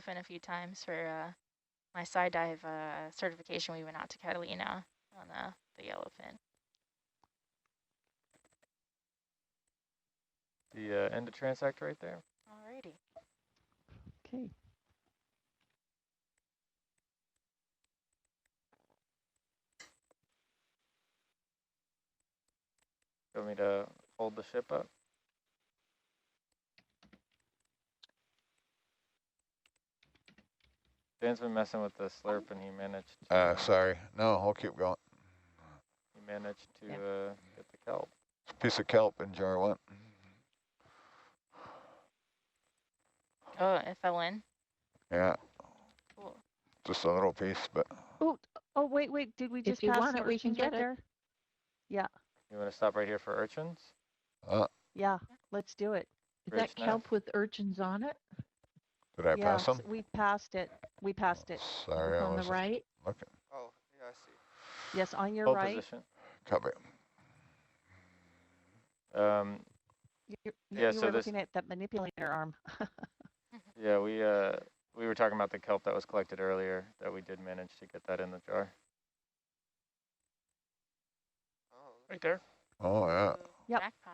yellowfin a few times for my side dive certification. We went out to Catalina on the yellowfin. The end of transect right there. Alrighty. Okay. You want me to hold the ship up? Dan's been messing with the slurp and he managed to... sorry. No, I'll keep going. He managed to get the kelp. It's a piece of kelp in jar one. Oh, it fell in? Yeah. Cool. Just a little piece, but... Oh, wait. Did we just If you pass want the it, we can urchins get right it. there? Yeah. You want to stop right here for urchins? Yeah, let's do it. Is Rich that kelp with urchins on it? Did I pass them? We passed it. We passed it. Sorry, I On the wasn't right? looking. Oh, yeah, I see. Yes, on your Hold right. position. Copy. You So were looking at that manipulator arm. Yeah, we were talking about the kelp that was collected earlier, that we did manage to get that in the jar. Oh, Right there. Oh, yeah. Ooh, Yep. Jackpot.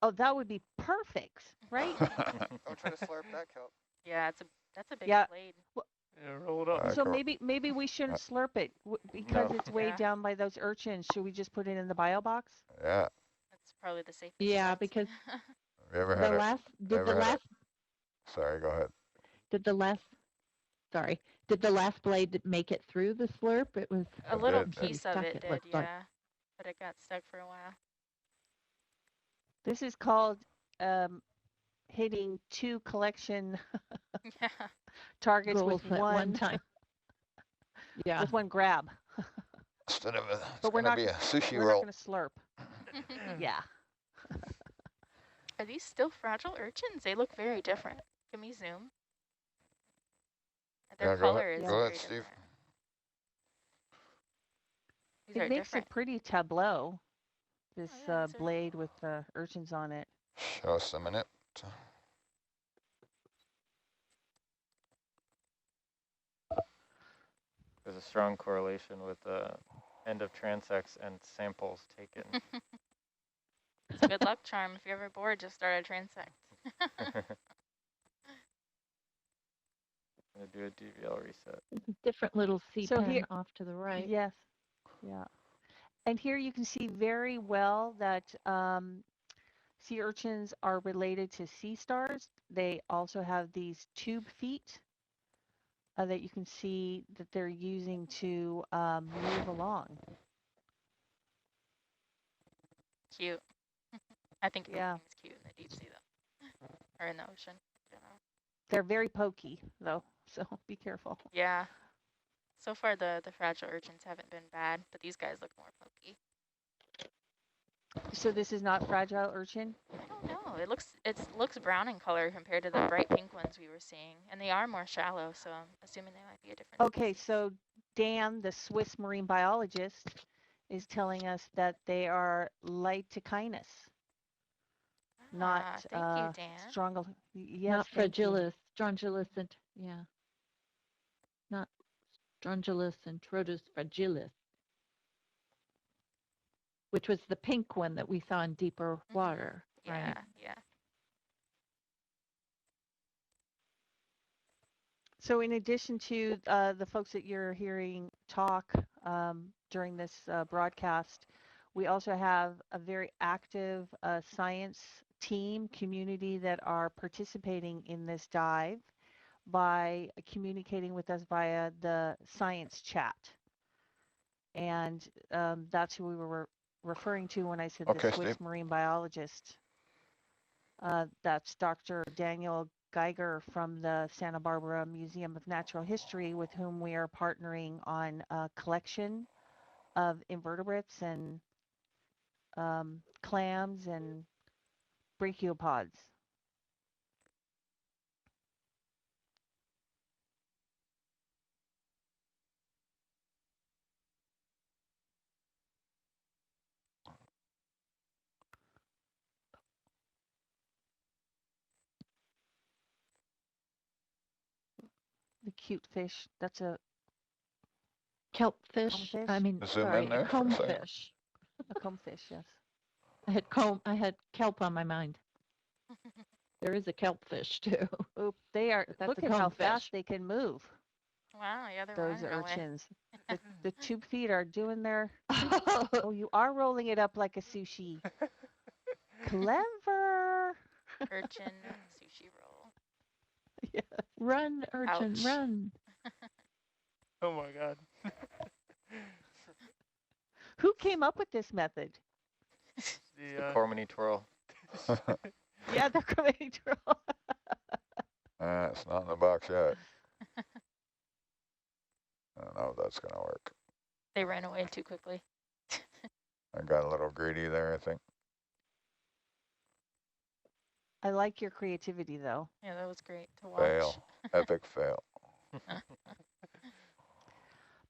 Oh, that would be perfect, right? don't try to slurp that kelp. Yeah, that's a big Yeah. blade. Yeah, roll it up. So maybe we shouldn't slurp it because No. it's way Yeah. down by those urchins. Should we just put it in the bio box? Yeah. That's probably the safest. Yeah, bet. because Have you ever had Sorry, go ahead. did the last blade make it through the slurp? It was a little did. piece of Stuck, it it did, looks yeah. like. But it got stuck for a while. This is called hitting 2 collection Yeah. targets Goals with at one time. Yeah. with one grab. Instead of it's But we're going not to be a sushi we're roll. not going to slurp. Yeah. Are these still fragile urchins? They look very different. Can we zoom? Their Go color ahead, is go very ahead, Steve. different. These It are makes different. a pretty tableau, this yeah, these are- blade with the urchins on it. Show us a minute. There's a strong correlation with the end of transects and samples taken. It's a good luck charm. If you're ever bored, just start a transect. I'm going to do a DVL reset. Different little sea So pen here- off to the right. Yes. Yeah. And here you can see very well that sea urchins are related to sea stars. They also have these tube feet that you can see that they're using to move along. Cute. I think Yeah. everything's cute in the deep sea, though. Or in the ocean. in general. They're very pokey, though, so be careful. Yeah. So far, the fragile urchins haven't been bad, but these guys look more pokey. So this is not fragile urchin? I don't know. It looks brown in color compared to the bright pink ones we were seeing, and they are more shallow, so I'm assuming they might be a different. Okay, so Dan, the Swiss marine biologist, is telling us that they are Lytichinus, not thank you, Dan. yes, Not thank you. fragilis, strongylus, and yeah. Not strongylus and Trotus fragilis, which was the pink one that we saw in deeper water. Yeah, right? yeah. So in addition to the folks that you're hearing talk during this broadcast, we also have a very active science team community that are participating in this dive by communicating with us via the science chat. And that's who we were referring to when I said Okay, the Swiss Steve. marine biologist. That's Dr. Daniel Geiger from the Santa Barbara Museum of Natural History, with whom we are partnering on a collection of invertebrates and clams and brachiopods. cute fish. That's a Kelpfish. I Combfish? mean, Zoom sorry, in a there for a second. combfish. combfish, yes. I had kelp on my mind. There is a kelpfish too. Oop, they are, But that's look a at how combfish. fast they can move, Wow, yeah, they're those running away. urchins. The 2 feet are doing their, oh, you are rolling it up like a sushi. Clever. Urchin sushi roll. Yeah. Run, urchin, Ouch. run. Oh my God. Who came up with this method? The Cormany twirl. Yeah, they're coming to roll. It's not in the box yet. I don't know if that's gonna work. They ran away too quickly. I got a little greedy there, I think. I like your creativity, though. Yeah, that was great to watch. Fail. Epic fail.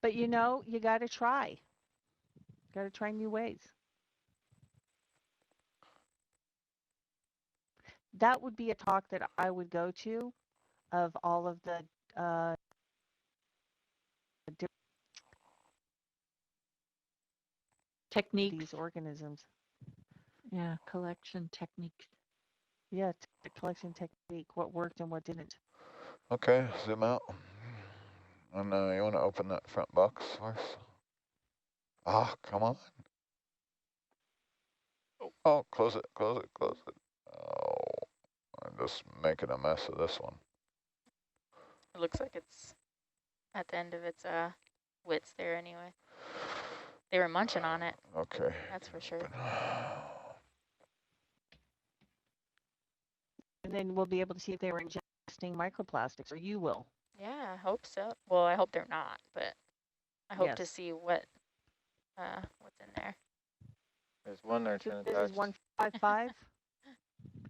But you know, you got to try. Got to try new ways. That would be a talk that I would go to, of all of the Techniques. these organisms. Yeah, collection techniques. Yeah, collection technique, what worked and what didn't. Okay, zoom out. And you want to open that front box for us? Ah, come on. Oh, close it, close it, close it. Oh, I'm just making a mess of this one. It looks like it's at the end of its wits there anyway. They were munching on it, Okay. that's for sure. And then we'll be able to see if they were ingesting microplastics, or you will. Yeah, I hope so. Well, I hope they're not, but I hope to Yes. see what's in there. There's one urchin This attached. is 155.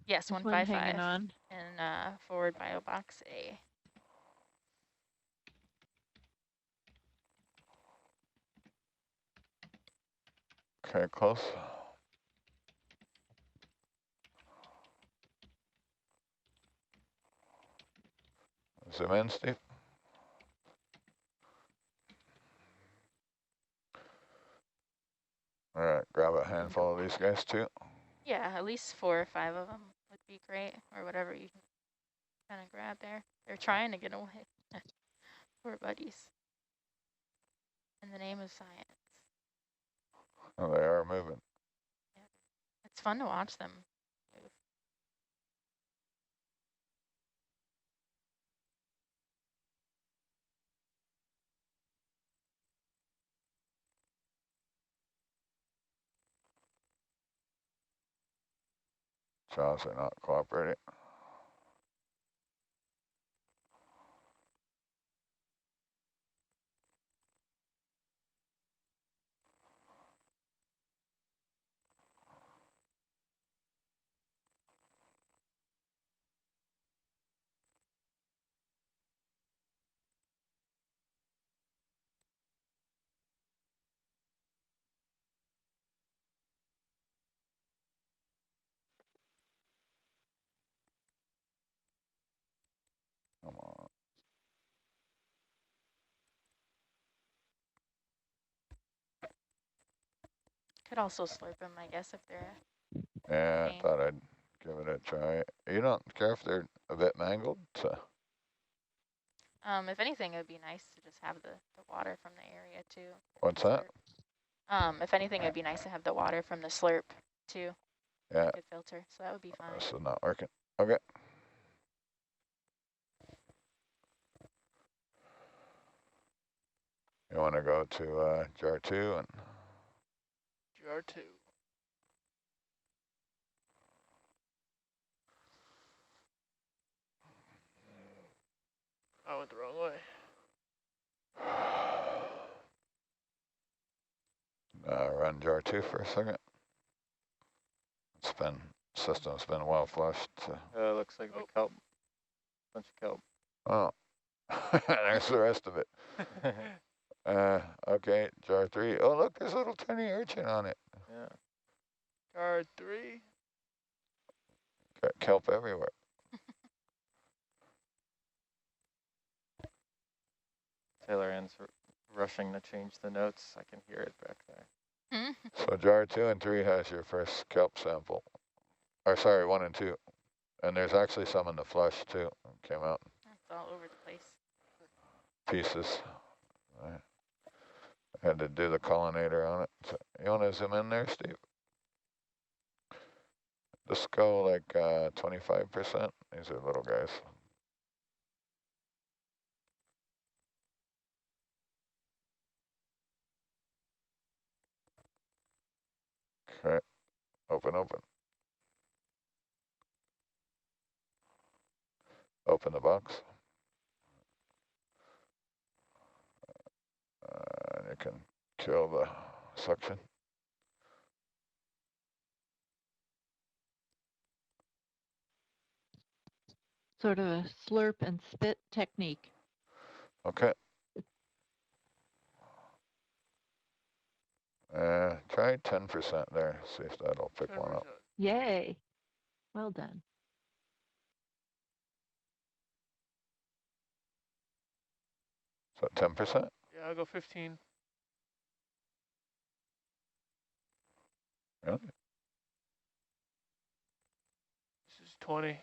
Yes, There's one hanging 155 on. in forward bio box A. Okay, close. Zoom in, Steve. All right, grab a handful of these guys too. Yeah, at least 4 or 5 of them would be great, or whatever you can kind of grab there. They're trying to get away. Poor buddies. In the name of science. Oh, they are moving. It's fun to watch them move. Jaws are not cooperating. Come on. Could also slurp them, I guess, if they're Yeah, Okay. I thought I'd give it a try. You don't care if they're a bit mangled? if anything, it would be nice to just have the water from the area too. What's that? If anything, it'd be nice to have the water from the slurp too. Yeah, Good filter, so that would be fine. this is not working. Okay. You want to go to jar 2 and Jar 2. I went the wrong way. run jar 2 for a second. System's been well flushed. Looks like the kelp. Bunch of kelp. Oh, there's the rest of it. Okay, jar 3. Oh, look, there's a little tiny urchin on it. Yeah. Jar 3. Got kelp everywhere. Taylor Ann's rushing to change the notes. I can hear it back there. So jar 2 and 3 has your first kelp sample. Or sorry, 1 and 2. And there's actually some in the flush too. Came out It's all over the place. pieces. I had to do the collinator on it. So you want to zoom in there, Steve? Just go like 25%. These are little guys. Okay, open. Open the box. And you can kill the suction. Sort of a slurp and spit technique. Okay. Try 10% there. See if that'll pick one up. 10%. Yay. Well done. So 10%? Yeah, I'll go 15. Really? This is 20.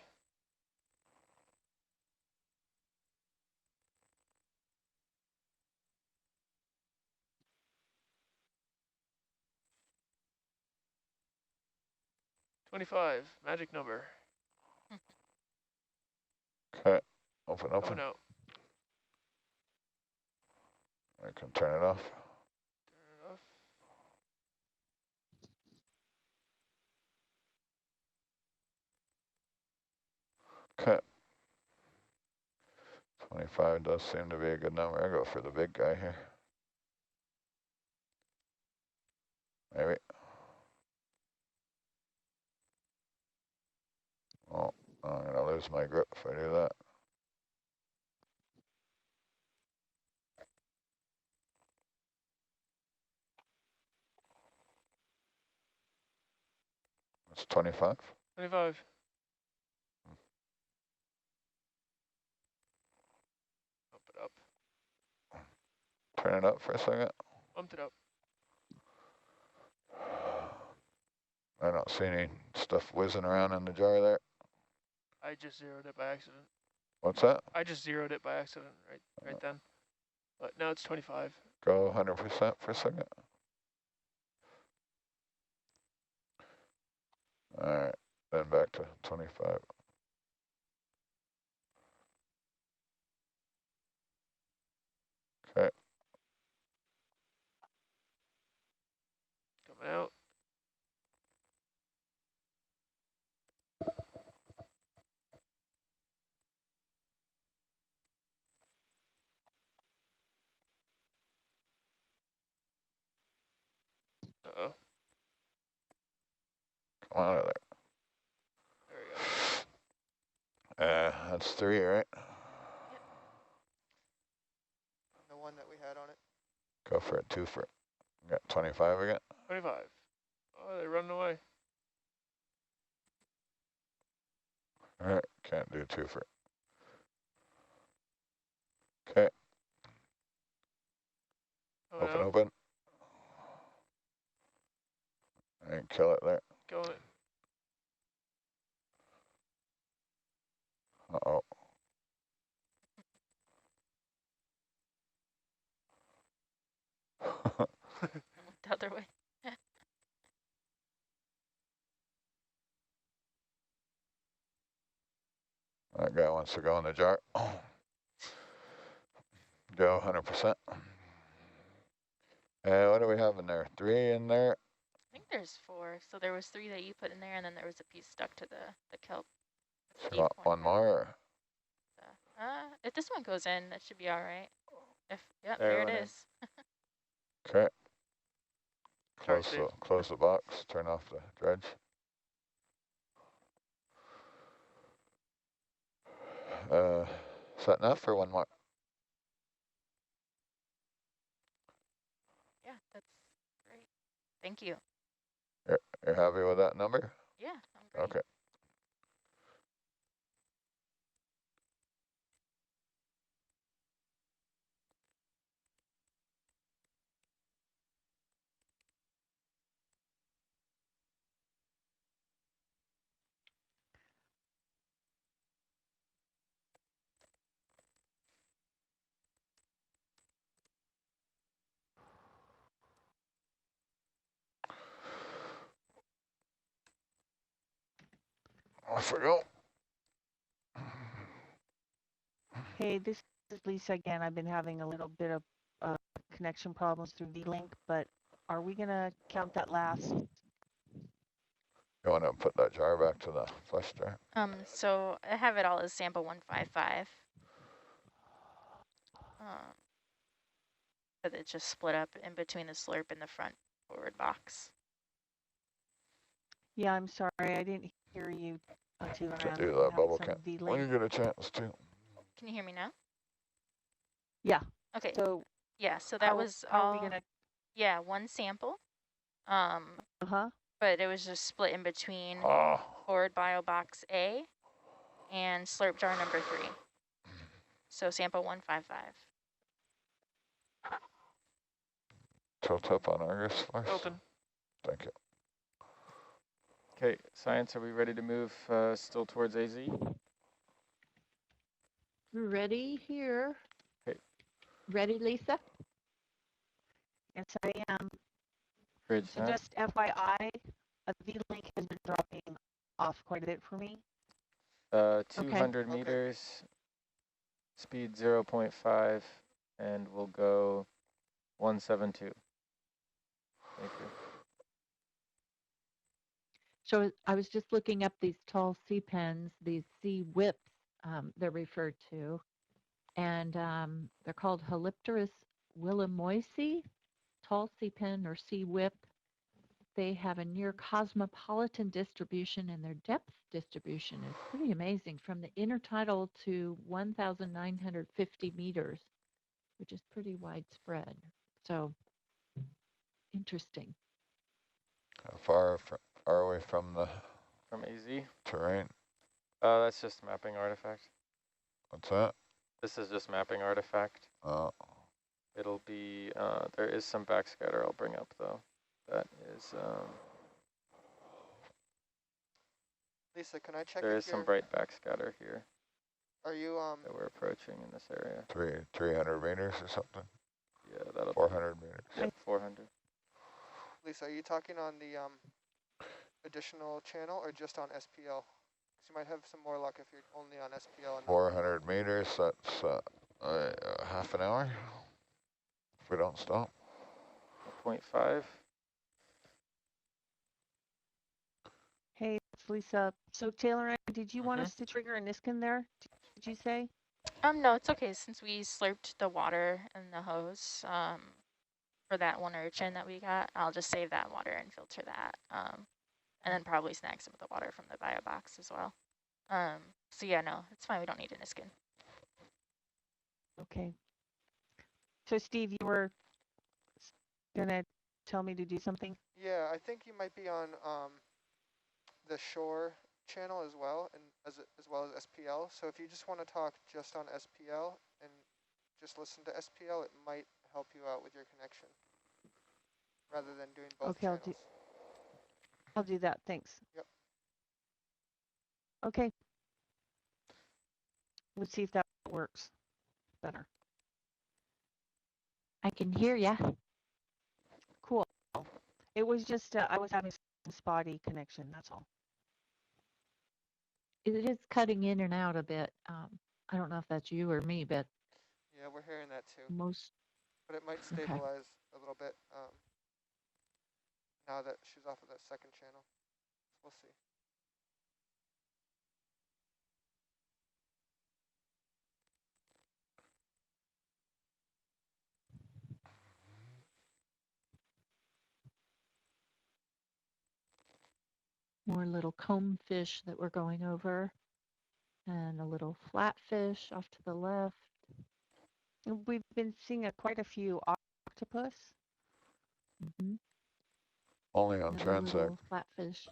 $25, magic number. Okay, open. Coming out. I can turn it off. Turn it off. Okay. 25 does seem to be a good number. I go for the big guy here. Maybe. Oh, I'm gonna lose my grip if I do that. It's 25. 25. Up it up. Turn it up for a second. Bumped it up. I don't see any stuff whizzing around in the jar there. I just zeroed it by accident. What's that? I just zeroed it by accident right then. But now it's 25. Go 100% for a second. All right, then back to 25. Okay, Coming out. Uh-oh. come out of there. There we go. That's 3, right? The one that we had on it. Go for it, 2 for it. Got 25 again. 25. Oh, they're running away. All right, can't do 2 for it. Okay, Coming out. open. And kill it there. Killing it. Uh-oh. The other way. That guy wants to go in the jar. Go 100%. What do we have in there? 3 in there. I think there's 4. So there was 3 that you put in there, and then there was a piece stuck to the kelp. So you want one more? Or? So, if this one goes in, that should be all right. Yep, There there it it went is. Okay. Sorry, Close the box. Turn off the dredge. Is that enough for one more? Yeah, that's great. Thank you. You're happy with that number? Yeah, I'm great. Okay. Off we go. Hey, this is Lisa again. I've been having a little bit of connection problems through V-Link, but are we gonna count that last? You want to put that jar back to the flush jar? So I have it all as sample 155. But it just split up in between the slurp and the front forward box. Yeah, I'm sorry, I didn't hear you too To around. do I'm that having bubble some count when V-Link. you get a chance to. Can you hear me now? Yeah. Okay. So Yeah, so that was how are all, we gonna? yeah, one sample. Uh-huh. But it was just split in between Oh, forward bio box A and slurp jar number 3. So sample 155. tilt up on Argus first. Tilted. Thank you. Okay, science, are we ready to move still towards AZ? Ready here. Okay. Ready, Lisa? Yes, I am. Bridge So set. just FYI, a V-Link has been dropping off quite a bit for me. 200 Okay. meters, speed 0.5, and we'll go 172. Thank you. So I was just looking up these tall sea pens, these sea whips, they're referred to, and they're called Halipterus willemoisi, tall sea pen or sea whip. They have a near cosmopolitan distribution, and their depth distribution is pretty amazing, from the intertidal to 1,950 meters, which is pretty widespread. So interesting. How far away from the From AZ? terrain? That's just mapping artifact. What's that? This is just mapping artifact. Oh, It'll be, there is some backscatter I'll bring up though. That is, Lisa, can I check there if is some you're, bright backscatter here are you, that we're approaching in this area. 300 meters or something? Yeah, that'll 400 meters. be, yep, 400. Lisa, are you talking on the additional channel or just on SPL? Because you might have some more luck if you're only on SPL. And 400 meters, that's half an hour if we don't stop. 0.5. Hey, it's Lisa. So Taylor, did you want us to trigger a Niskin there? Did you say? No, it's okay since we slurped the water in the hose for that one urchin that we got. I'll just save that water and filter that. And then probably snag some of the water from the bio box as well. So yeah, no, it's fine. We don't need a Niskin. Okay. So Steve, you were gonna tell me to do something? yeah, I think you might be on the shore channel as well, and as well as SPL. So if you just want to talk just on SPL and just listen to SPL, it might help you out with your connection rather than doing both Okay, channels. I'll do that. Thanks. Yep. Okay. Let's see if that works better. I can hear ya. Cool. It was just I was having some spotty connection. That's all. It is cutting in and out a bit. I don't know if that's you or me, but Yeah, we're hearing that too, most, but it might stabilize a little bit now that she's off of that second channel. We'll see. more little comb fish that we're going over, and a little flatfish off to the left. And we've been seeing quite a few octopus. Mm-hmm. Only on Another transect. little flatfish.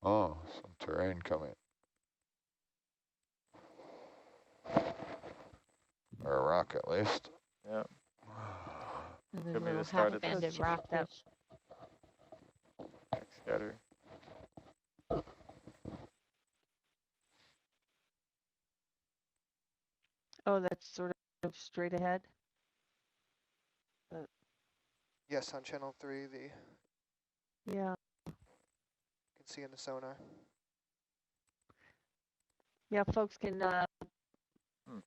Oh, some terrain coming. Or a rock at least. Yeah. Another Could be little the start of this. half-banded Check that. rockfish. Backscatter. Oh, that's sort of straight ahead. Yes, on channel 3, you Yeah. can see in the sonar. Yeah, folks can Hmm.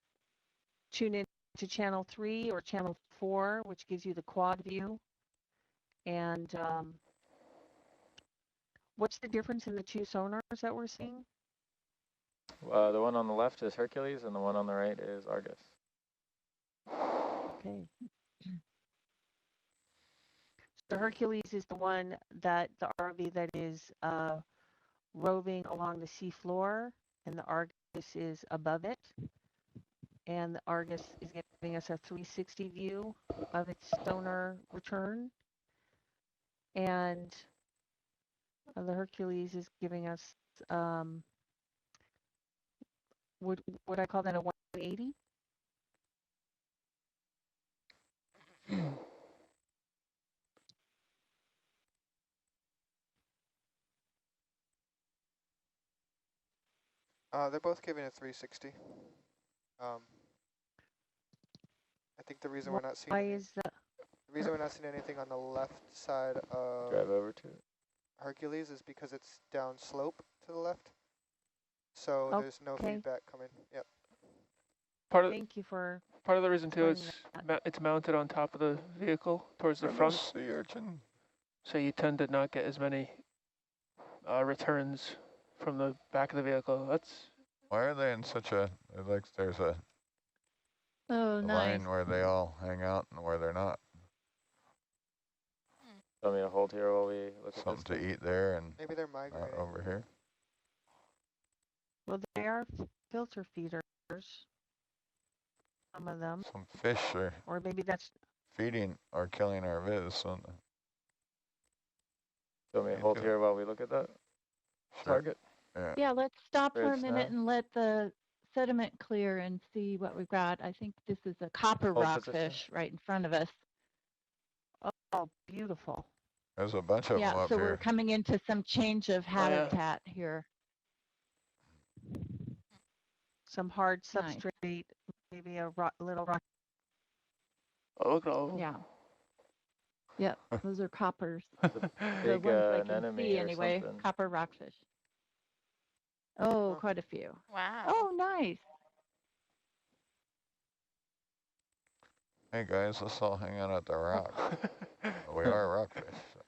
tune in to channel 3 or channel 4, which gives you the quad view. And what's the difference in the two sonars that we're seeing? The one on the left is Hercules, and the one on the right is Argus. Okay. So Hercules is the one that the ROV that is roving along the seafloor, and the Argus is above it. And the Argus is giving us a 360 view of its sonar return. And the Hercules is giving us, would I call that a 180? They're both giving a 360. I think the reason we're not seeing Why any, is that? the reason we're not seeing anything on the left side of Drive over to it. Hercules is because it's down slope to the left. So there's no Okay. feedback coming. Yep. Thank you for Part of the reason too is explaining it's mounted on top of the vehicle towards the Goodness, front, sea urchin. so you tend to not get as many returns from the back of the vehicle. That's Why are they in such a, like there's a Oh, nice. line where they all hang out and where they're not? Tell me to hold here while we look at Something this. to eat there and Maybe they're not migrating. over here. Well, they are filter feeders, some of them, Some fish are or maybe that's, feeding or killing our viz. So Tell me to hold here while we look at that sure. target. Yeah. Yeah, let's stop for a Great minute snap. and let the sediment clear and see what we've got. I think this is a copper Hold position. rockfish right in front of us. oh, beautiful. There's a bunch of them Yeah, up so we're here. coming into some change of Oh, yeah. habitat here. Some hard Nice. substrate, maybe a little rock. oh, look at all of them. Yeah. Yep, those are coppers. The Big ones I can anemone see or anyway, something. copper rockfish. Oh, Oh. quite a few. Wow. Oh, nice. Hey guys, let's all hang out at the rock. We are rockfish. So.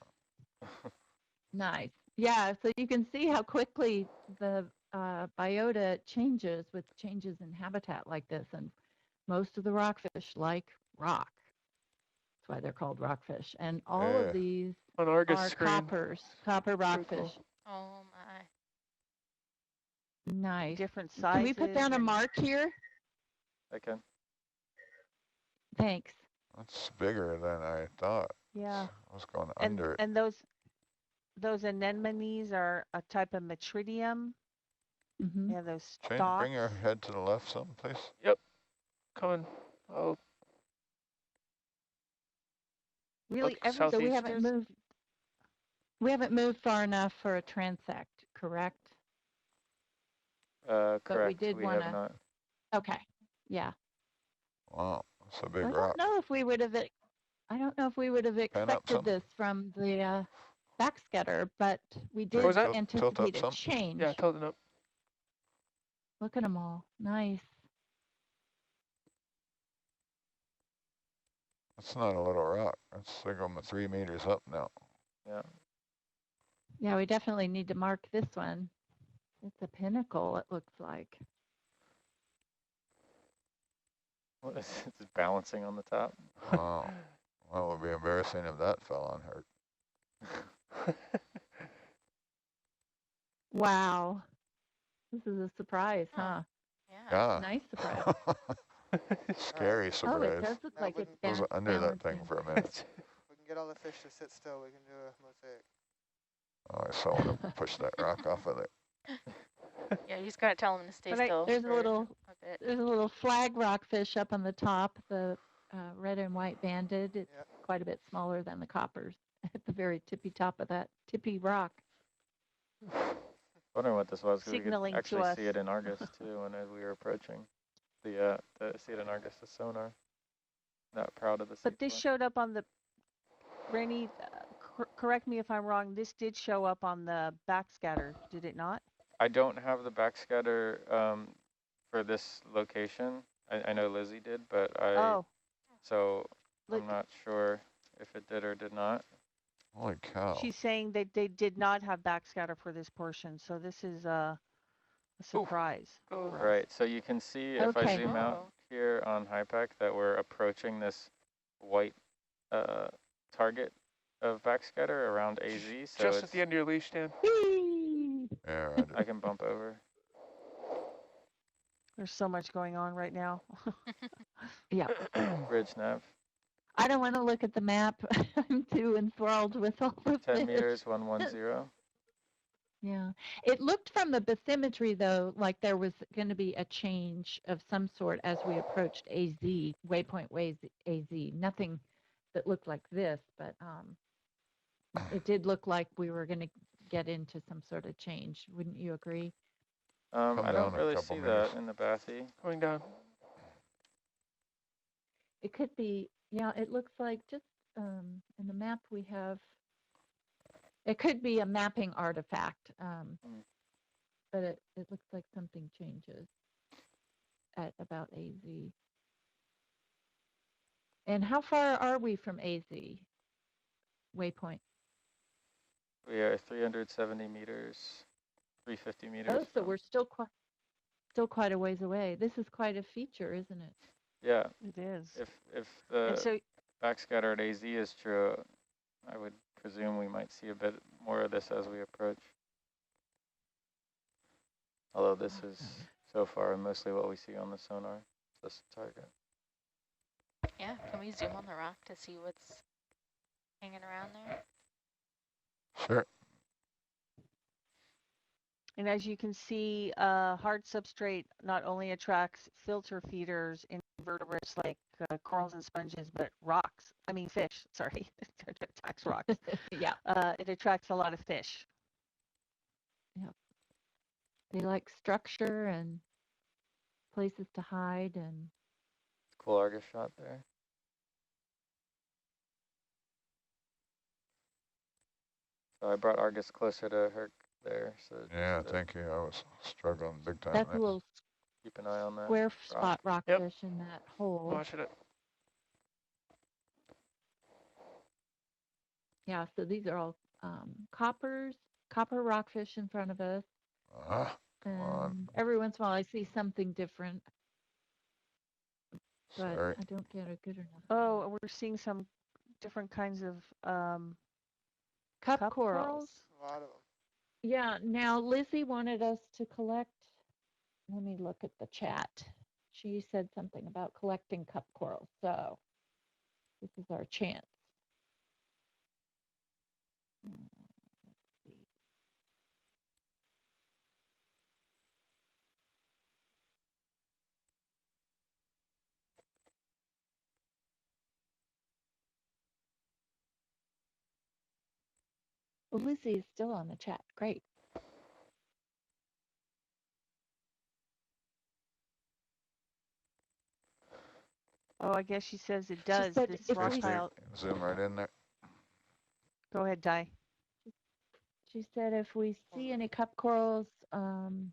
Nice. Yeah, so you can see how quickly the biota changes with changes in habitat like this. And most of the rockfish like rock. That's why they're called rockfish. And all Yeah. of these On Argus are screen. coppers, copper Pretty rockfish. cool. Oh my. Nice. Different sizes. Can we put down a and- mark here? I can. Thanks. That's bigger than I thought. Yeah. I was going And under it. and those anemones are a type of metridium. Mm-hmm. They have those Change, stalks. bring your head to the left some, please. Coming. Oh, Really, Look, every So we southeast. haven't moved. We haven't moved far enough for a transect, correct? Correct. But we did we wanna- have not. Okay. Yeah. Wow, that's a big I rock. don't know if we would have. I don't know if we would have up expected some. this from the backscatter, but we Tilt- did was that? tilt up anticipate a some. change. Yeah, tilting up. Look at them all. Nice. That's not a little rock. That's like almost 3 meters up now. Yeah. Yeah, we definitely need to mark this one. It's a pinnacle, it looks like. What is it? It's balancing on the top. Wow. Well, it would be embarrassing if that fell on her. Wow. This is a surprise, Huh. huh? Yeah. Yeah. Nice surprise. Scary Oh, it surprise. does look Now like we it's I was under that thing balancing. for a minute. We can get all the fish to sit still. We can do a mosaic. Oh, I saw one push that rock off of it. Yeah, you just gotta tell them to stay But still. There's a for little bit. There's a little flag rockfish up on the top, the red and white banded. It's Yep. quite a bit smaller than the coppers at the very tippy top of that tippy rock. Wondering what this was because we could Signaling to actually us. see it in Argus too when we were approaching. See it in Argus, the sonar. Not proud of the But this seafloor. showed up on the Rainey, correct me if I'm wrong, this did show up on the backscatter, did it not? I don't have the backscatter for this location. I know Lizzie did, but so I'm not sure if it did or did not. Holy cow. She's saying that they did not have backscatter for this portion, so this is a surprise. Right, so you can see if I zoom out here on HIPAC that we're approaching this white target of backscatter around AZ. So just at the end of your leash, Dan. Yeah, I can bump over. There's so much going on right now. Yeah. Bridge nav. I don't want to look at the map. I'm too enthralled with all of 10 this. meters, 110. Yeah. It looked from the bathymetry, though, like there was going to be a change of some sort as we approached AZ, waypoint AZ. Nothing that looked like this, but it did look like we were going to get into some sort of change. Wouldn't you agree? I don't really see that in the bathy. Going down. It could be, yeah, it looks like just in the map we have, it could be a mapping artifact, but it looks like something changes at about AZ. And how far are we from AZ waypoint? We are 370 meters, 350 meters. Oh, so we're still quite a ways away. This is quite a feature, isn't it? Yeah, it is. If the backscatter at AZ is true, I would presume we might see a bit more of this as we approach. Although this is so far mostly what we see on the sonar, this target. Yeah, can we zoom on the rock to see what's hanging around there? Sure. And as you can see, hard substrate not only attracts filter feeders, invertebrates like corals and sponges, but fish, sorry, it attracts rocks. Yeah. It attracts a lot of fish. Yep. They like structure and places to hide and. Cool Argus shot there. So I brought Argus closer to Herc there. So yeah, thank you. I was struggling big time. That's a little keep an eye on that. square spot rockfish in that hole. Watching it. Yeah, so these are all copper rockfish in front of us. Come on. Every once in a while I see something different, but Sorry. I don't get a good enough. Oh, we're seeing some different kinds of cup corals. A lot of them. Yeah, now Lizzie wanted us to collect, let me look at the chat. She said something about collecting cup corals, so this is our chance. Well, Lizzie is still on the chat. Great. Oh, I guess she says it does. Said this if rock we pile. Zoom right in there. Go ahead, Di. She said if we see any cup corals on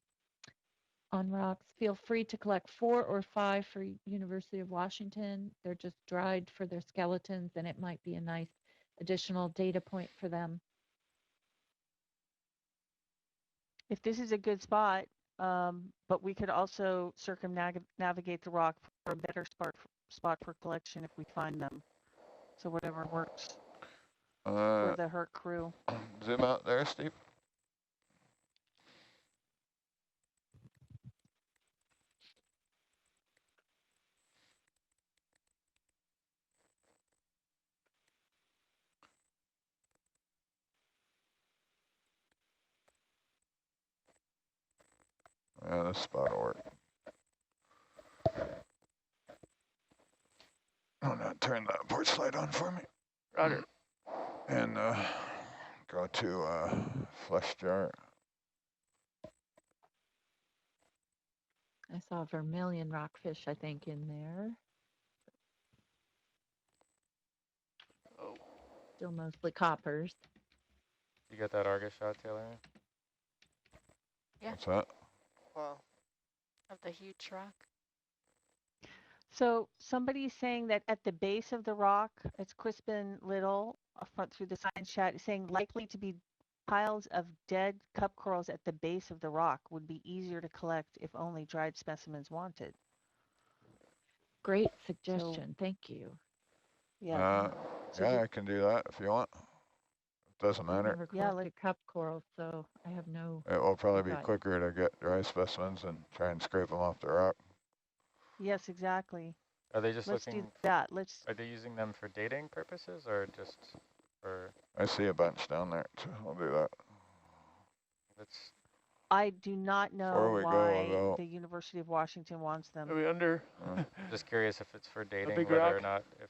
rocks, feel free to collect 4 or 5 for University of Washington. They're just dried for their skeletons, and it might be a nice additional data point for them. If this is a good spot, but we could also circumnavigate the rock for a better spot for collection if we find them. So whatever works for the Herc crew. Zoom out there, Steve. Yeah, this spot will work. Oh, now turn that porch light on for me. Roger. And go to flush jar. I saw vermilion rockfish, I think, in there. Oh. Still mostly coppers. You get that Argus shot, Taylor? Yeah. What's that? Wow. Of the huge rock. So somebody's saying that at the base of the rock, it's Crispin Little front through the science chat, saying likely to be piles of dead cup corals at the base of the rock would be easier to collect if only dried specimens wanted. Great suggestion. Thank you. Yeah. Yeah, I can do that if you want. Doesn't I've matter. never collected cup coral, so I have no. It will probably be thought. quicker to get dry specimens and try and scrape them off the rock. Yes, exactly. Are they just Let's looking? do that. Are they using them for dating purposes or just for? I see a bunch down there, so I'll do that. That's. I do not know why go. the University of Washington wants them. Are we under? Just curious if it's for dating, big whether rock? or not if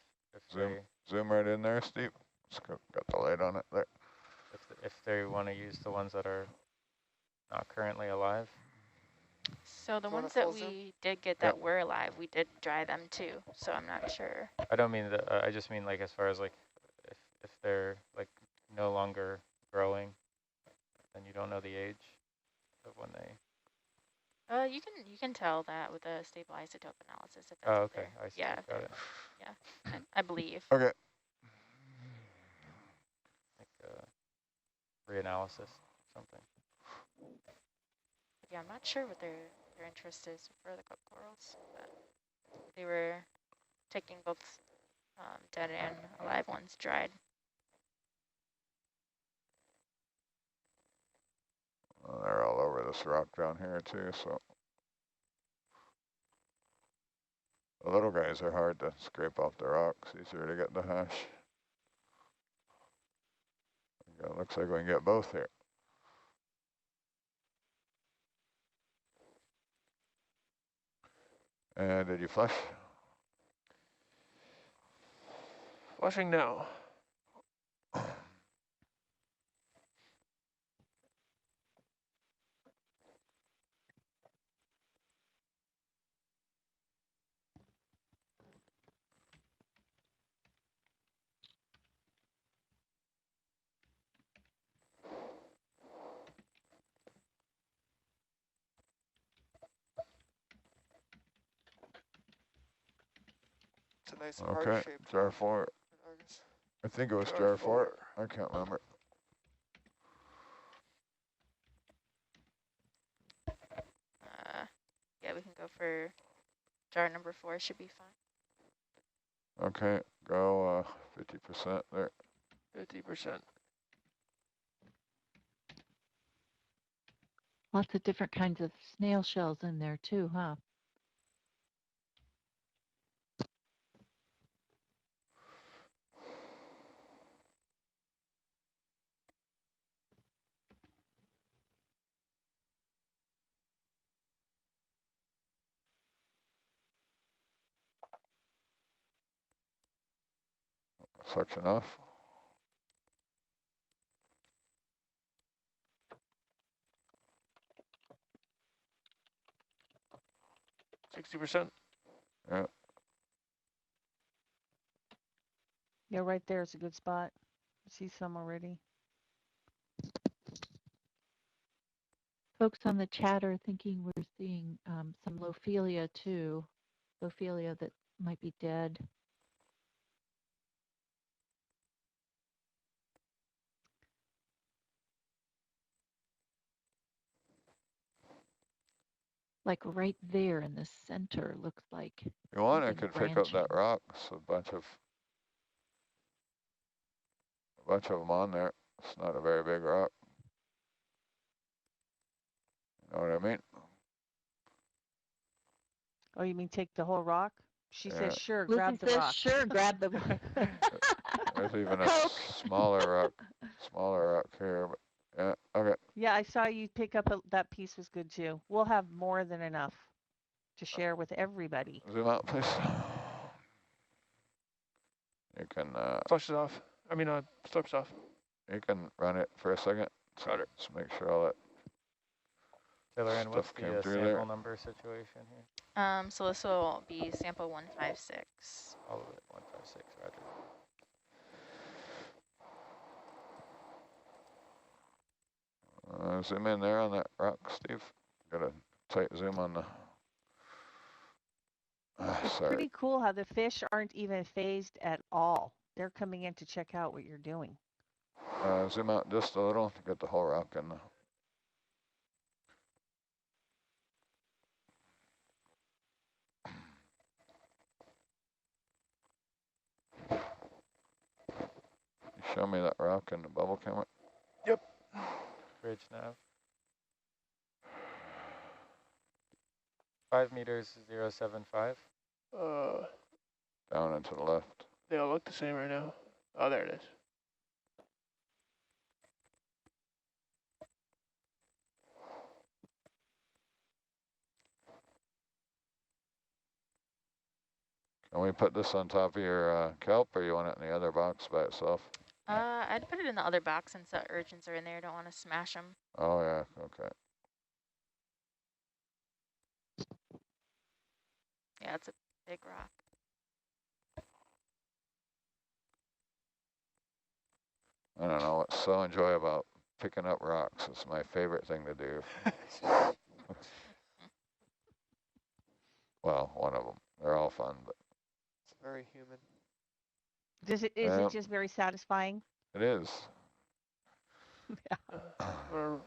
Zoom right in there, Steve. It's got the light on it there. If they want to use the ones that are not currently alive. So the ones that we did get that were alive, we did dry them too. So I'm not sure. I don't mean that. I just mean like as far as like if they're like no longer growing, then you don't know the age of when they. You can tell that with a stable isotope analysis. If that's okay. I see. Yeah. Got it. Yeah. I believe. Okay. Like reanalysis or something. Yeah, I'm not sure what their interest is for the cup corals, but they were taking both dead and alive ones dried. Well, they're all over this rock down here too, so. The little guys are hard to scrape off the rocks, easier to get the hash. It looks like we can get both here. And did you flush? Flushing now. It's a nice Okay, heart-shaped jar 4. I think it was jar 4. I can't remember. Yeah, we can go for jar number 4. Should be fine. Okay, go 50% there. 50%. Lots of different kinds of snail shells in there too, huh? Suction off. %. Yeah. Yeah, right there is a good spot. I see some already. Folks on the chat are thinking we're seeing some Lophelia too. Lophelia that might be dead. Like right there in the center, looks like. You want, I could pick up that rock. It's a bunch of them on there. It's not a very big rock. You know what I mean? Oh, you mean take the whole rock? She says, sure, Lucy grab the says, rock. sure, grab the rock. There's even a smaller rock here. But yeah, okay. Yeah, I saw you pick up that piece was good too. We'll have more than enough to share with everybody. Zoom out, please. You can Flushes off. I mean, slips off. You can run it for a second. Got it. Just make sure all that Taylor, and what's stuff came the through sample there. number situation here? So this will be sample 156. All of it, 156, roger. Zoom in there on that rock, Steve. Got a tight zoom on the... It's sorry. pretty cool how the fish aren't even phased at all. They're coming in to check out what you're doing. Zoom out just a little to get the whole rock in the... Show me that rock in the bubble camera. Yep. Bridge nav. 5 meters, 075. Down and to the left. They all look the same right now. Oh, there it is. Can we put this on top of your kelp, or you want it in the other box by itself? I'd put it in the other box since the urchins are in there. Don't want to smash them. Oh, yeah, okay. Yeah, it's a big rock. I don't know what's so enjoyable about picking up rocks. It's my favorite thing to do. Well, one of them. They're all fun, but It's very human. Is it just very satisfying? it is. Or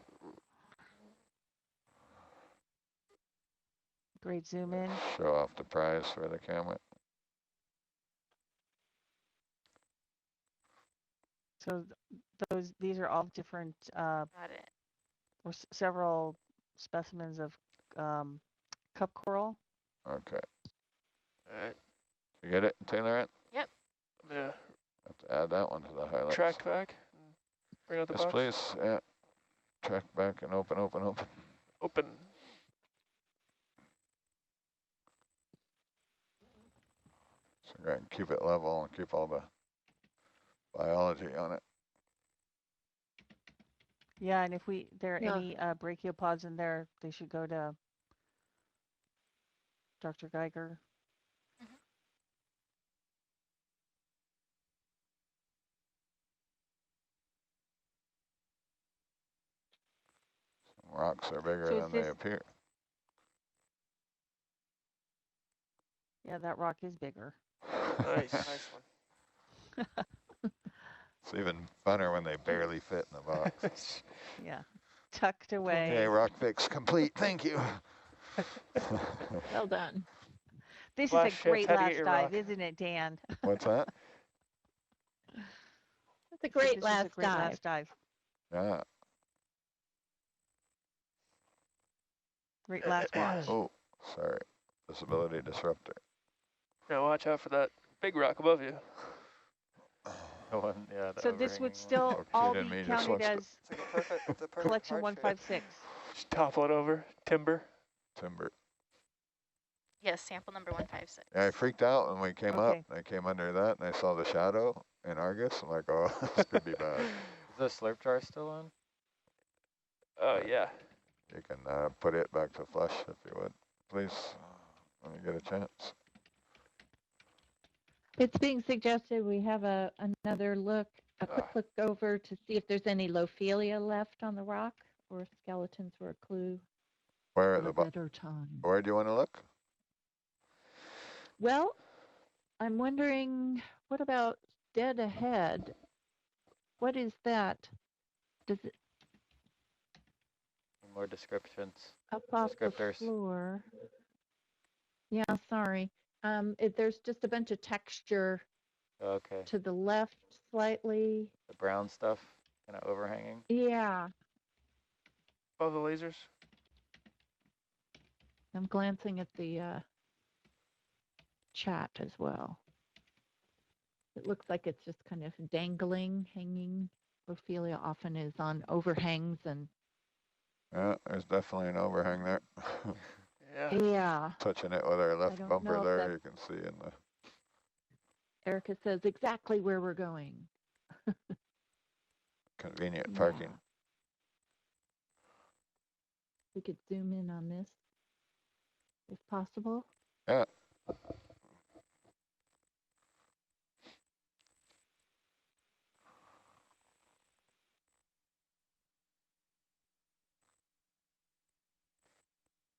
Great zoom in. Show off the prize for the camera. So these are all different, Got it. or several specimens of cup coral. Okay. all right. You get it, Taylor? Yep. I'm gonna Have to add that one to the highlights. track back. And bring out the Yes, box. please. Yeah. Track back and open. Open. So go ahead and keep it level and keep all the biology on it. Yeah, and if there are Yeah. any brachiopods in there, they should go to Dr. Geiger. Rocks are bigger So than they appear. Yeah, that rock is bigger. Nice. Nice one. It's even funner when they barely fit in the box. Yeah, tucked away. Okay, rock fix complete. Thank you. Well done. This Last is a shift, great how to get last your dive, rock. isn't it, Dan? What's that? That's a great This last is a great dive. last dive. Yeah. Great last watch. Oh, sorry. Visibility disruptor. Now watch out for that big rock above you. The one, yeah. The So this would overhanging still one. Okay, all didn't be mean just counted watch as It's like the perfect collection heart shape. 156. Just topple it over. Timber. Timber. Yes, sample number 156. Yeah, I freaked out when we came up. Okay. I came under that and I saw the shadow in Argus. I'm like, oh, this could be bad. Is the slurp jar still on? Oh yeah. You can put it back to flush if you would, please. Let me get a chance. It's being suggested we have another look, a quick look over to see if there's any Lophelia left on the rock, or skeletons were a clue Where of at the a bottom? better time. Where do you want to look? Well, I'm wondering, what about dead ahead? What is that? Does it More descriptions. up off the Descriptors. floor? Yeah, sorry. There's just a bunch of texture Okay. to the left slightly. The brown stuff kind of overhanging. Yeah, Above the lasers. I'm glancing at the chat as well. It looks like it's just kind of dangling, hanging. Ophelia often is on overhangs and Yeah, there's definitely an overhang there. Yeah. yeah. Touching it with our left don't bumper know if there, that's- you can see in the Erica says exactly where we're going. convenient Yeah. parking. We could zoom in on this if possible. Yeah.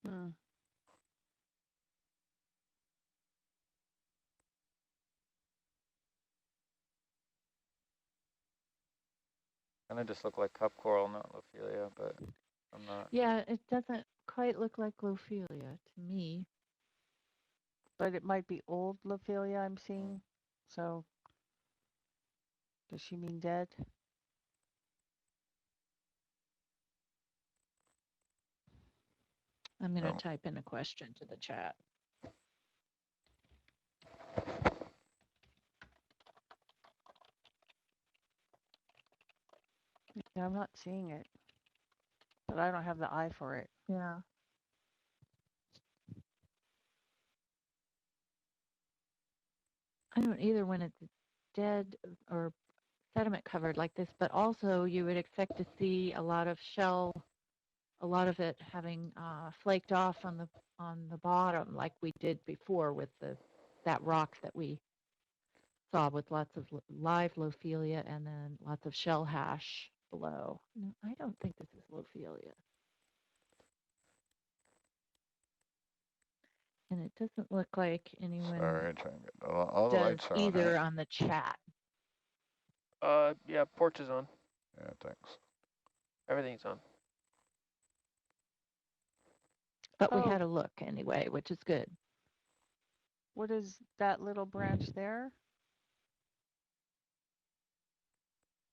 Hmm. Kind of just look like cup coral, not Lophelia, but I'm not. Yeah, it doesn't quite look like Lophelia to me. But it might be old Lophelia I'm seeing. So does she mean dead? I'm going to type in a question to the chat. Yeah, I'm not seeing it. But I don't have the eye for it. Yeah. I don't either when it's dead or sediment covered like this, but also you would expect to see a lot of shell, a lot of it having flaked off on the bottom like we did before with that rock that we saw with lots of live Lophelia and then lots of shell hash below. No, I don't think this is Lophelia. And it doesn't look like anyone Sorry, trying to get all the does lights are on either here. on the chat. Yeah, porch is on. Yeah, thanks. Everything's on. But we had a look anyway, which is good. What is that little branch there?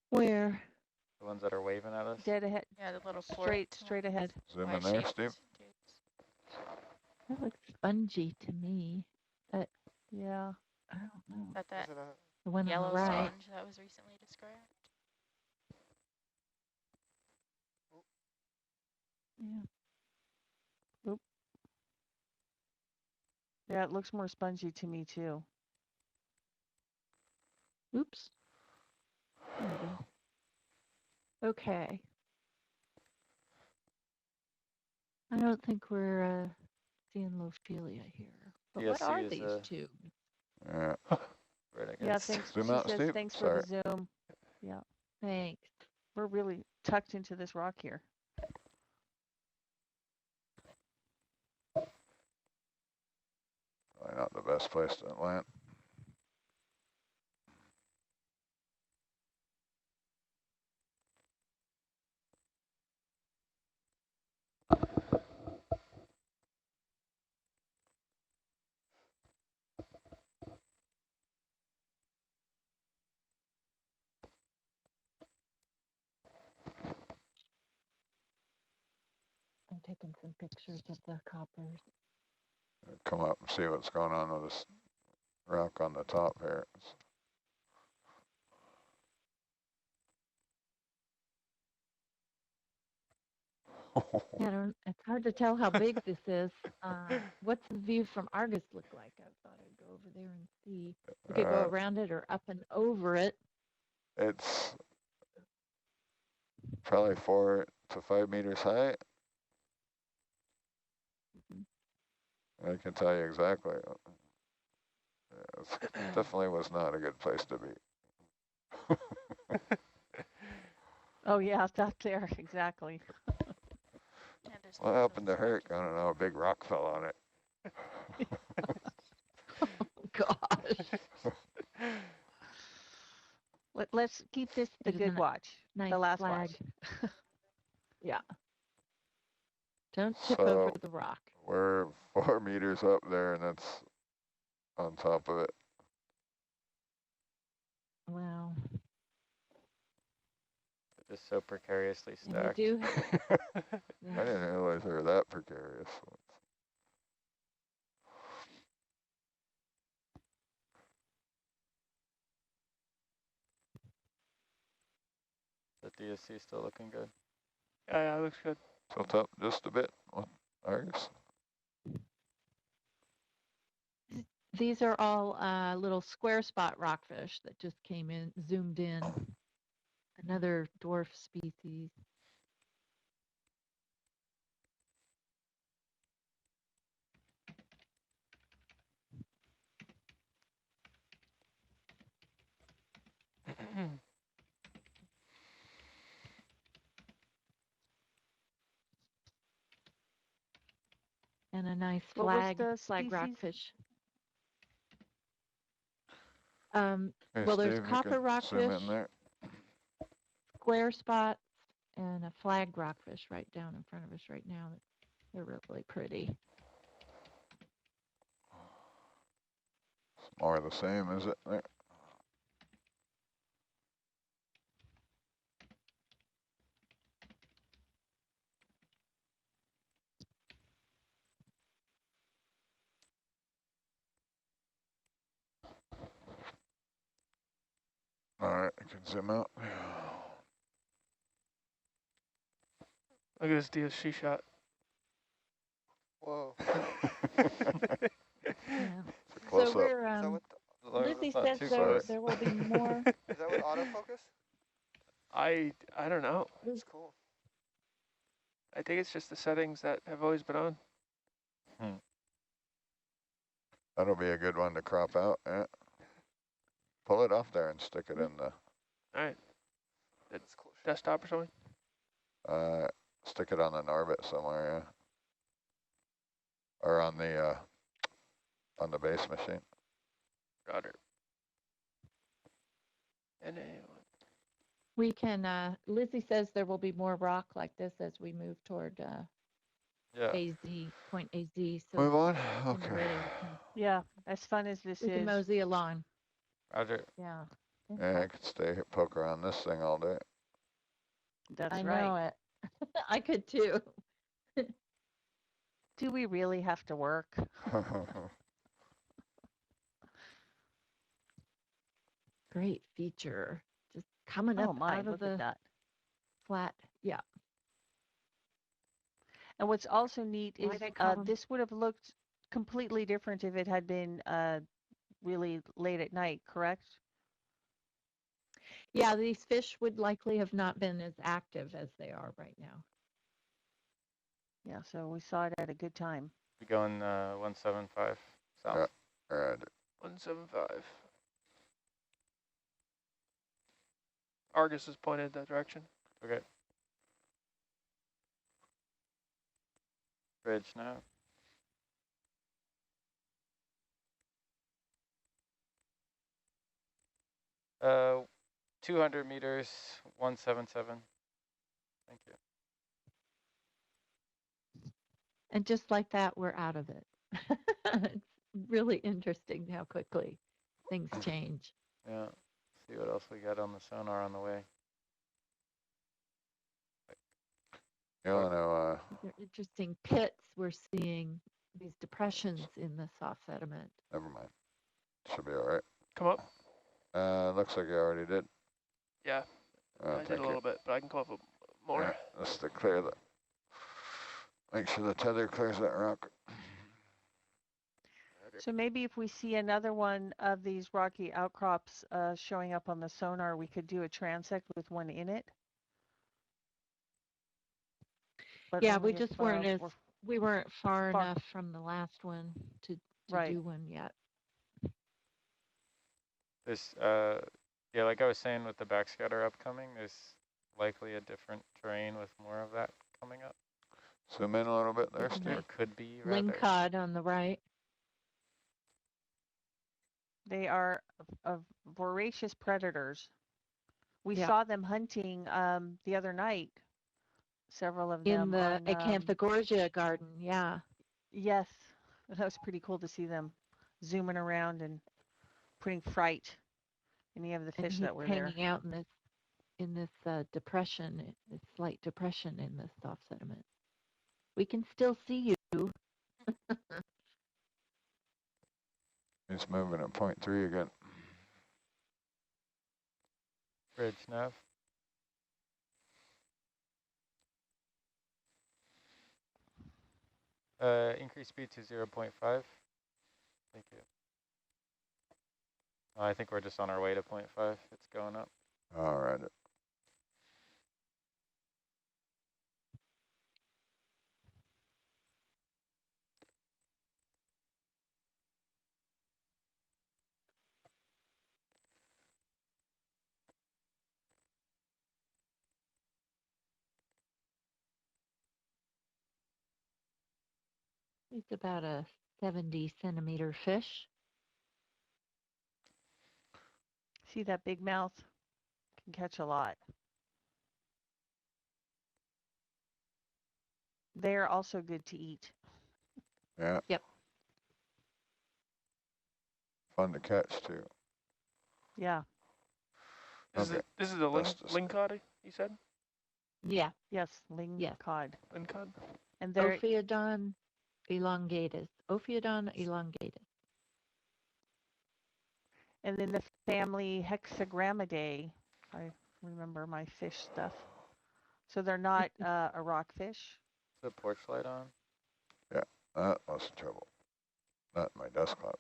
Where? The ones that are waving at us? Dead ahead. Yeah, the little straight ahead. Zoom in there, Steve. That looks spongy to me. But yeah. I don't know. Is that The one yellow on the right. sponge that was recently described? Yeah. Oop. Yeah, it looks more spongy to me too. Oops. There we go. Okay. I don't think we're seeing Lophelia here. But what DSC are is these two? Yeah. Right against. Yeah, thanks. Zoom She out, says Steve. thanks Sorry. for the zoom. Yeah. Thanks. We're really tucked into this rock here. Probably not the best place to land. I'm taking some pictures of the coppers. Come up and see what's going on with this rock on the top here. Yeah, it's hard to tell how big this is. What's the view from Argus look like? I thought I'd go over there and see. We could go around it or up and over it. It's probably 4 to 5 meters high. I can tell you exactly. It definitely was not a good place to be. Oh yeah, it's up there, exactly. Yeah, What happened to Herc? I don't know, a big rock fell on it. Oh, gosh. Let's keep this the There's good a watch, nice the last flag. watch. Yeah. Don't tip So over the rock. we're 4 meters up there, and that's on top of it. Wow. Just so precariously stacked. You do. I didn't realize they were that precarious. The DSC still looking good. Yeah, it looks good. Tilt up just a bit with Argus. These are all little square spot rockfish that just came in, zoomed in. Another dwarf species. and a nice What was flag the flag species? rockfish. Hey, Well, there's Steve, you copper can zoom rockfish, in there. square spots, and a flag rockfish right down in front of us right now. They're really pretty. It's more of the same, is it? There. All right, I can zoom out. Look at this DSC shot. Whoa. Yeah. Close So up. we're Is that what Lizzie Not says too there close. will be more. is that with autofocus? I don't know. That's cool. I think it's just the settings that have always been on. That'll be a good one to crop out. Yeah. Pull it off there and stick it in the. All right. That's cool. Desktop or something? Stick it on the Norbit somewhere, yeah. Or on the base machine. Roger. NA1. We can, Lizzie says there will be more rock like this as we move toward Yeah. point AZ. So Move on? when Okay. you're ready, Yeah, as fun as this we can is. mosey along. Roger. Yeah. Yeah, I could stay here, poke around this thing all day. That's I right. know it. I could too. Do we really have to work? Great feature. Just coming Oh up my, out of look at the that. flat. Yeah. And what's also neat Why is they call them. this would have looked completely different if it had been really late at night, correct? Yeah, these fish would likely have not been as active as they are right now. Yeah, so we saw it at a good time. We going 175 south. Yeah, right. 175. Argus is pointed that direction. Okay. Bridge now. 200 meters, 177. Thank you. And just like that, we're out of it. It's really interesting how quickly things change. Yeah. See what else we got on the sonar on the way. You want to, They're interesting pits. We're seeing these depressions in the soft sediment. never mind. Should be all right. Come up. Looks like you already did. Yeah, I did Thank a you. little bit, but I can come up with more. Yeah, just to clear the, make sure the tether clears that rock. So maybe if we see another one of these rocky outcrops showing up on the sonar, we could do a transect with one in it. But Yeah, we only just if, we weren't far far- enough from the last one to Right. do one yet. There's, yeah, like I was saying with the backscatter upcoming, there's likely a different terrain with more of that coming up. Zoom in a little bit there, There's a Steve. Or could be, rather. Lingcod on the right. They are voracious predators. We Yeah. saw them hunting the other night, several of In them. the On, Acanthogorgia garden, yeah. yes, that was pretty cool to see them zooming around and putting fright in any of the And fish he's that were there. hanging out in this depression, this slight depression in the soft sediment. We can still see you. It's moving at 0.3 again. Bridge nav. Increase speed to 0.5. Thank you. I think we're just on our way to 0.5. It's going up. All right. He's about a 70 centimeter fish. See that big mouth? Can catch a lot. They're also good to eat. Yeah. Yep. Fun to catch too. Yeah. Okay. This is a lingcod, you said? Yeah. Yes, lingcod. Lingcod? And they're Ophiodon elongatus. Ophiodon elongatus. and then the family Hexagrammidae, if I remember my fish stuff. So they're not a rockfish. Is the porch light on? Yeah, that was trouble. Not my desktop.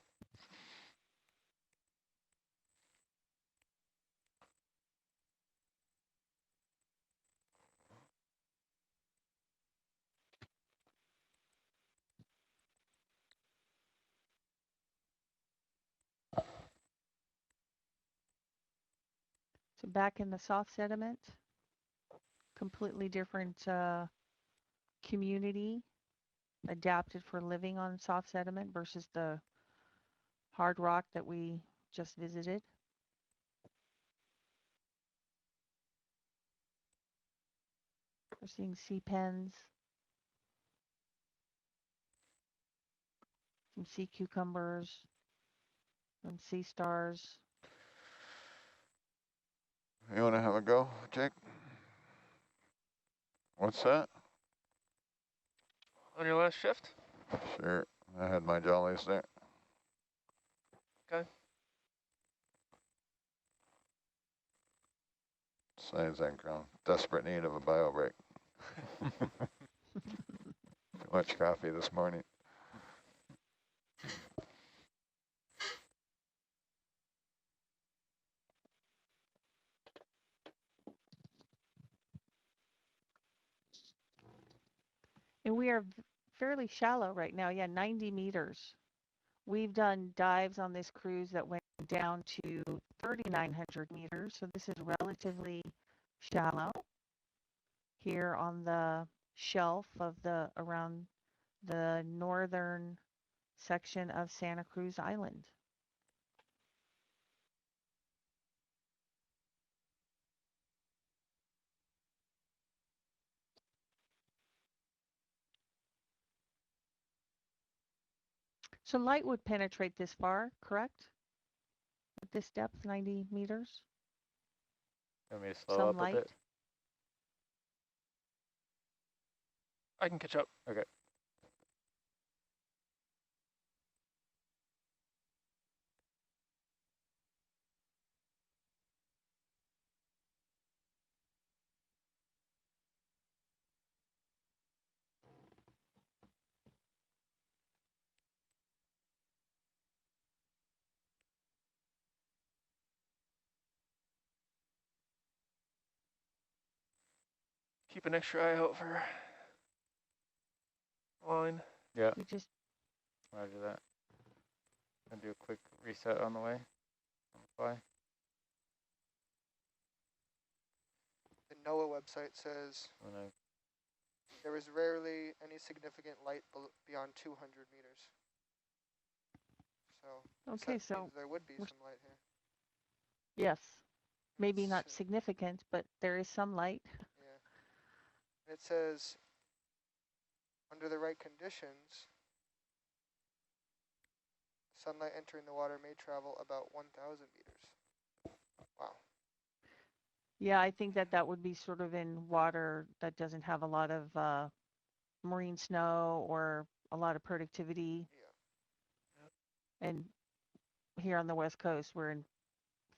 So back in the soft sediment, completely different community adapted for living on soft sediment versus the hard rock that we just visited. We're seeing sea pens, some sea cucumbers, some sea stars. You want to have a go, Jake? What's that? On your last shift? Sure. I had my jollies there. Okay. Same thing, Crown. Desperate need of a bio break. Too much coffee this morning. And we are fairly shallow right now. Yeah, 90 meters. We've done dives on this cruise that went down to 3,900 meters. So this is relatively shallow here on the shelf of around the northern section of Santa Cruz Island. So light would penetrate this far, correct? At this depth, 90 meters? Want me to slow Some up light? a bit? I can catch up. Okay. Keep an extra eye out for line. Yeah. We just Roger that. I'll do a quick reset on the way. On the fly. The NOAA website says there is rarely any significant light beyond 200 meters. So okay, so there would be some light here. yes, maybe not significant, but there is some light. Yeah. It says under the right conditions, sunlight entering the water may travel about 1,000 meters. Wow. Yeah, I think that would be sort of in water that doesn't have a lot of marine snow or a lot of productivity. Yeah. And here on the West Coast, we're in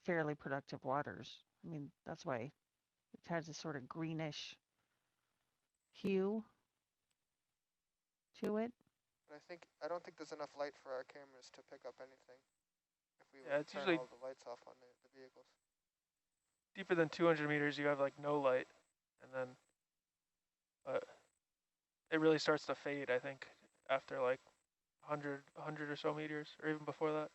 fairly productive waters. I mean, that's why it has a sort of greenish hue to it. But I don't think there's enough light for our cameras to pick up anything if we Yeah, would it's turn usually all the lights off on the vehicles. deeper than 200 meters, you have like no light, and then it really starts to fade, I think, after like 100 or so meters, or even before that.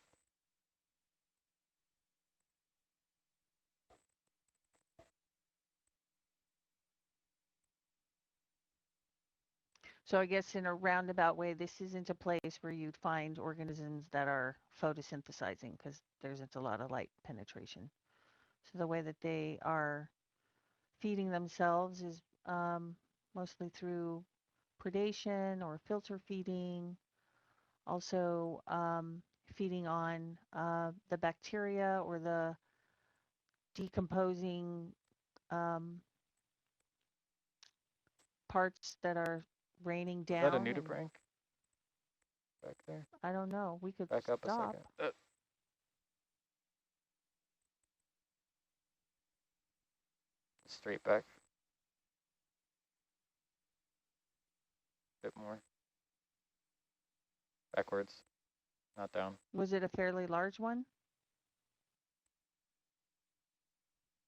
So I guess in a roundabout way, this isn't a place where you'd find organisms that are photosynthesizing because there isn't a lot of light penetration. So the way that they are feeding themselves is mostly through predation or filter feeding, also feeding on the bacteria or the decomposing parts that are raining Is that a down. nudibranch back there? I don't know. We could Back up a stop. second. Straight back. Bit more. Backwards, not down. Was it a fairly large one?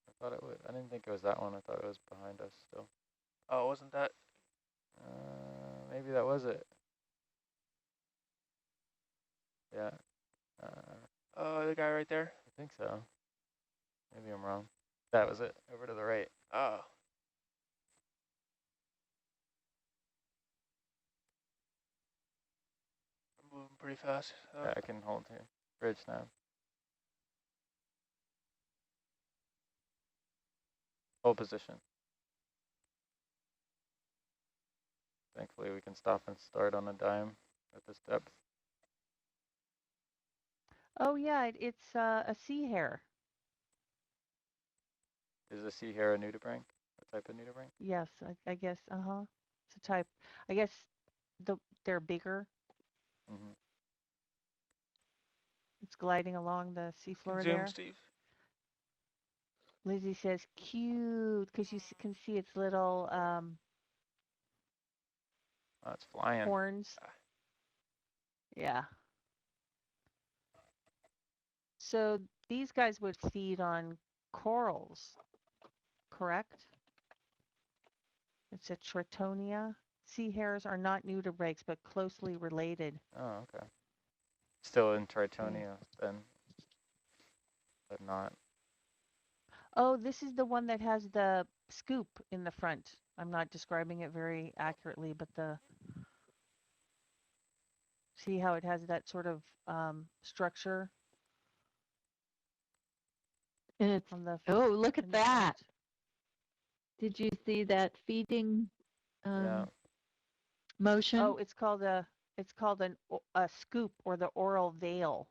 I thought it would. I didn't think it was that one. I thought it was behind us still. Oh, wasn't that? Maybe that was it. Yeah. The guy right there? I think so. Maybe I'm wrong. That was it. Over to the right. Oh. I'm moving pretty fast. Yeah, I can hold here. Bridge now. Hold position. Thankfully, we can stop and start on a dime at this depth. Oh, yeah, it's a sea hare. Is a sea hare a nudibranch? What type of nudibranch? Yes, I guess, It's a type. I guess they're bigger. Mm-hmm. It's gliding along the seafloor Zoom, there. Steve. Lizzie says cute because you can see its little Oh, it's flying. horns. Yeah. So these guys would feed on corals, correct? It's a Tritonia. Sea hares are not nudibranchs, but closely related. Oh, okay. Still in Tritonia then, but not. Oh, this is the one that has the scoop in the front. I'm not describing it very accurately, but see how it has that sort of structure And it's, on the oh, look at that. front. Did you see that feeding Yeah. motion? Oh, it's called a scoop or the oral veil.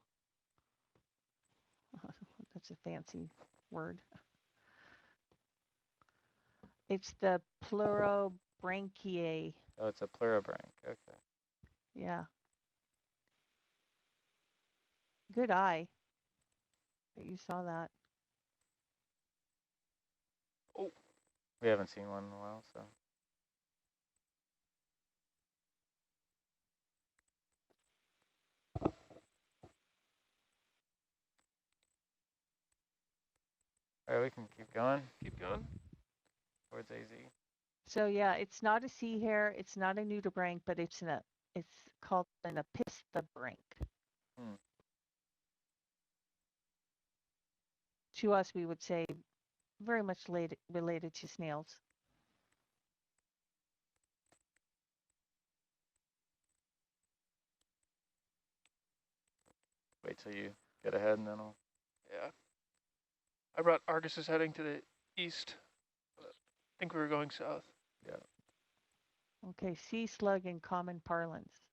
That's a fancy word. It's the pleurobranchiae. Oh, it's a pleurobranch. Okay. Yeah. Good eye that you saw that. Oh. We haven't seen one in a while, so. All right, we can keep going. Keep going. Towards AZ. So yeah, it's not a sea hare, it's not a nudibranch, but it's called an episthabranch. To us, we would say very much related to snails. Wait till you get ahead and then I'll. Yeah. I brought Argus is heading to the east. I think we were going south. Yeah. Okay, sea slug in common parlance.